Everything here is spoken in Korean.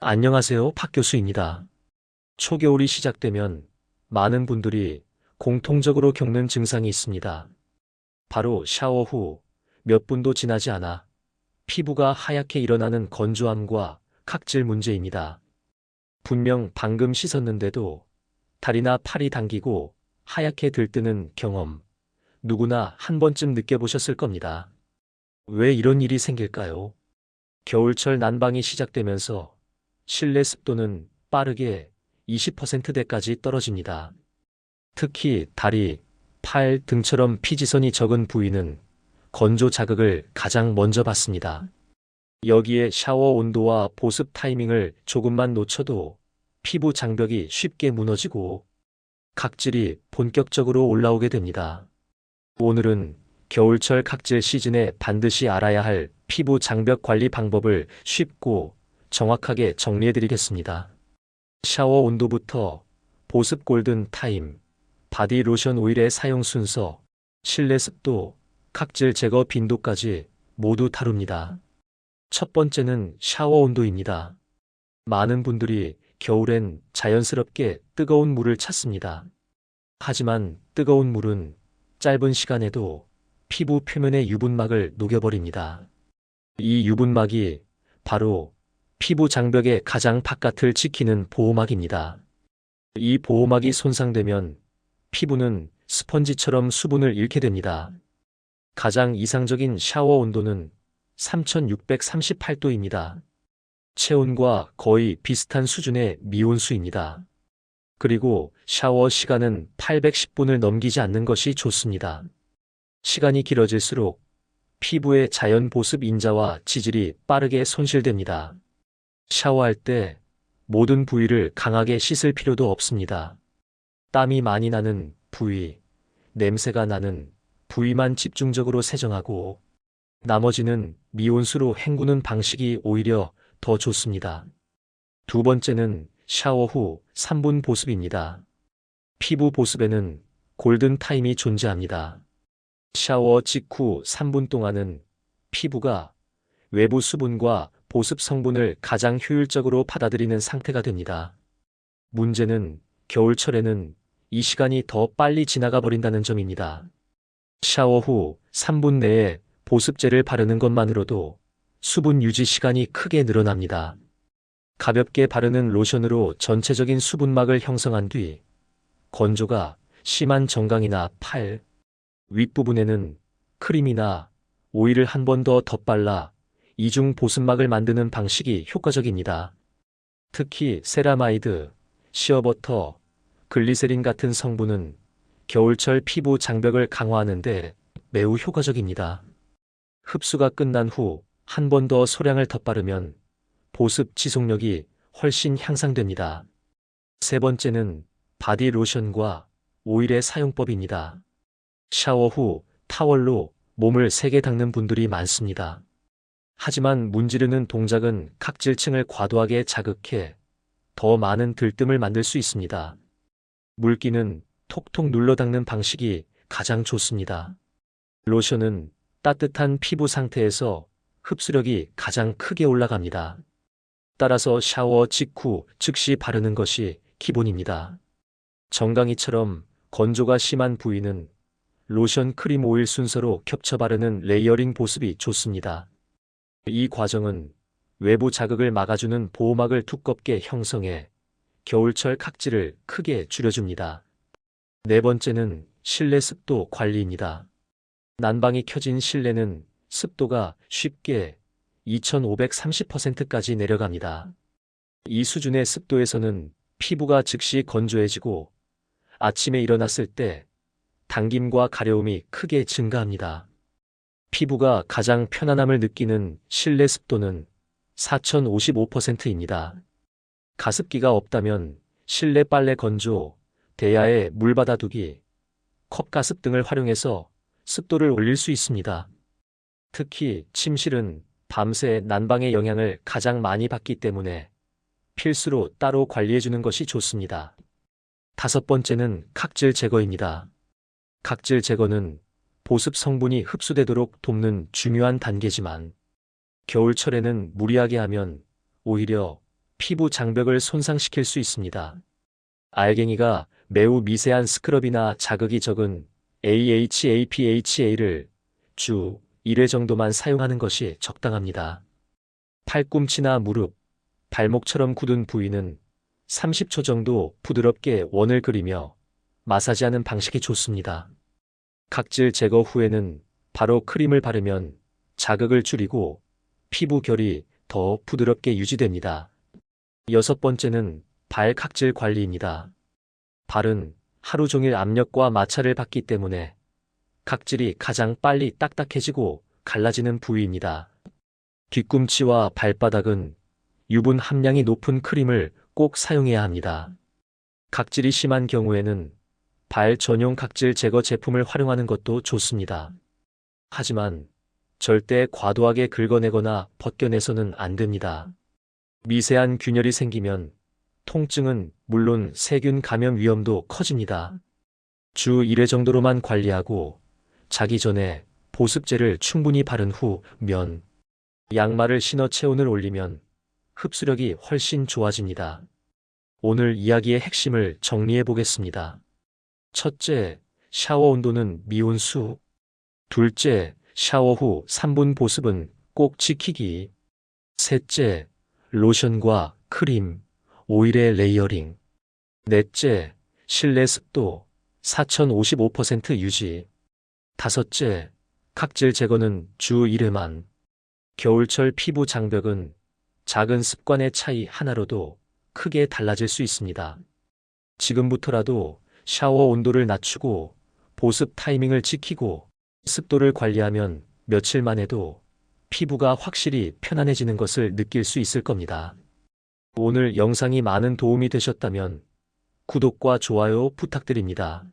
안녕하세요, 박 교수입니다. 초겨울이 시작되면 많은 분들이 공통적으로 겪는 증상이 있습니다. 바로 샤워 후 몇 분도 지나지 않아 피부가 하얗게 일어나는 건조함과 각질 문제입니다. 분명 방금 씻었는데도 다리나 팔이 당기고 하얗게 들뜨는 경험, 누구나 한 번쯤 느껴보셨을 겁니다. 왜 이런 일이 생길까요? 겨울철 난방이 시작되면서 실내 습도는 빠르게 20%대까지 떨어집니다. 특히 다리, 팔 등처럼 피지선이 적은 부위는 건조 자극을 가장 먼저 받습니다. 여기에 샤워 온도와 보습 타이밍을 조금만 놓쳐도 피부 장벽이 쉽게 무너지고 각질이 본격적으로 올라오게 됩니다. 오늘은 겨울철 각질 시즌에 반드시 알아야 할 피부 장벽 관리 방법을 쉽고 정확하게 정리해드리겠습니다. 샤워 온도부터 보습 골든 타임, 바디 로션 오일의 사용 순서, 실내 습도, 각질 제거 빈도까지 모두 다룹니다. 첫 번째는 샤워 온도입니다. 많은 분들이 겨울엔 자연스럽게 뜨거운 물을 찾습니다. 하지만 뜨거운 물은 짧은 시간에도 피부 표면의 유분막을 녹여버립니다. 이 유분막이 바로 피부 장벽의 가장 바깥을 지키는 보호막입니다. 이 보호막이 손상되면 피부는 스펀지처럼 수분을 잃게 됩니다. 가장 이상적인 샤워 온도는 3638도입니다. 체온과 거의 비슷한 수준의 미온수입니다. 그리고 샤워 시간은 810분을 넘기지 않는 것이 좋습니다. 시간이 길어질수록 피부의 자연 보습 인자와 지질이 빠르게 손실됩니다. 샤워할 때 모든 부위를 강하게 씻을 필요도 없습니다. 땀이 많이 나는 부위, 냄새가 나는 부위만 집중적으로 세정하고 나머지는 미온수로 헹구는 방식이 오히려 더 좋습니다. 두 번째는 샤워 후 3분 보습입니다. 피부 보습에는 골든 타임이 존재합니다. 샤워 직후 3분 동안은 피부가 외부 수분과 보습 성분을 가장 효율적으로 받아들이는 상태가 됩니다. 문제는 겨울철에는 이 시간이 더 빨리 지나가 버린다는 점입니다. 샤워 후 3분 내에 보습제를 바르는 것만으로도 수분 유지 시간이 크게 늘어납니다. 가볍게 바르는 로션으로 전체적인 수분막을 형성한 뒤 건조가 심한 정강이나 팔, 윗부분에는 크림이나 오일을 한 번 더 덧발라 이중 보습막을 만드는 방식이 효과적입니다. 특히 세라마이드, 시어버터, 글리세린 같은 성분은 겨울철 피부 장벽을 강화하는 데 매우 효과적입니다. 흡수가 끝난 후 한 번 더 소량을 덧바르면 보습 지속력이 훨씬 향상됩니다. 세 번째는 바디 로션과 오일의 사용법입니다. 샤워 후 타월로 몸을 세게 닦는 분들이 많습니다. 하지만 문지르는 동작은 각질층을 과도하게 자극해 더 많은 들뜸을 만들 수 있습니다. 물기는 톡톡 눌러 닦는 방식이 가장 좋습니다. 로션은 따뜻한 피부 상태에서 흡수력이 가장 크게 올라갑니다. 따라서 샤워 직후 즉시 바르는 것이 기본입니다. 정강이처럼 건조가 심한 부위는 로션 크림 오일 순서로 겹쳐 바르는 레이어링 보습이 좋습니다. 이 과정은 외부 자극을 막아주는 보호막을 두껍게 형성해 겨울철 각질을 크게 줄여줍니다. 네 번째는 실내 습도 관리입니다. 난방이 켜진 실내는 습도가 쉽게 2530%까지 내려갑니다. 이 수준의 습도에서는 피부가 즉시 건조해지고 아침에 일어났을 때 당김과 가려움이 크게 증가합니다. 피부가 가장 편안함을 느끼는 실내 습도는 4055%입니다. 가습기가 없다면 실내 빨래 건조, 대야에 물 받아두기, 컵가습 등을 활용해서 습도를 올릴 수 있습니다. 특히 침실은 밤새 난방의 영향을 가장 많이 받기 때문에 필수로 따로 관리해주는 것이 좋습니다. 다섯 번째는 각질 제거입니다. 각질 제거는 보습 성분이 흡수되도록 돕는 중요한 단계지만 겨울철에는 무리하게 하면 오히려 피부 장벽을 손상시킬 수 있습니다. 알갱이가 매우 미세한 스크럽이나 자극이 적은 AHA/PHA를 주 1회 정도만 사용하는 것이 적당합니다. 팔꿈치나 무릎, 발목처럼 굳은 부위는 30초 정도 부드럽게 원을 그리며 마사지하는 방식이 좋습니다. 각질 제거 후에는 바로 크림을 바르면 자극을 줄이고 피부 결이 더 부드럽게 유지됩니다. 여섯 번째는 발 각질 관리입니다. 발은 하루 종일 압력과 마찰을 받기 때문에 각질이 가장 빨리 딱딱해지고 갈라지는 부위입니다. 뒤꿈치와 발바닥은 유분 함량이 높은 크림을 꼭 사용해야 합니다. 각질이 심한 경우에는 발 전용 각질 제거 제품을 활용하는 것도 좋습니다. 하지만 절대 과도하게 긁어내거나 벗겨내서는 안 됩니다. 미세한 균열이 생기면 통증은 물론 세균 감염 위험도 커집니다. 주 1회 정도로만 관리하고 자기 전에 보습제를 충분히 바른 후 면, 양말을 신어 체온을 올리면 흡수력이 훨씬 좋아집니다. 오늘 이야기의 핵심을 정리해 보겠습니다. 첫째, 샤워 온도는 미온수. 둘째, 샤워 후 3분 보습은 꼭 지키기. 셋째, 로션과 크림, 오일의 레이어링. 넷째, 실내 습도 4055% 유지. 다섯째, 각질 제거는 주 1회만. 겨울철 피부 장벽은 작은 습관의 차이 하나로도 크게 달라질 수 있습니다. 지금부터라도 샤워 온도를 낮추고 보습 타이밍을 지키고 습도를 관리하면 며칠 만에도 피부가 확실히 편안해지는 것을 느낄 수 있을 겁니다. 오늘 영상이 많은 도움이 되셨다면 구독과 좋아요 부탁드립니다.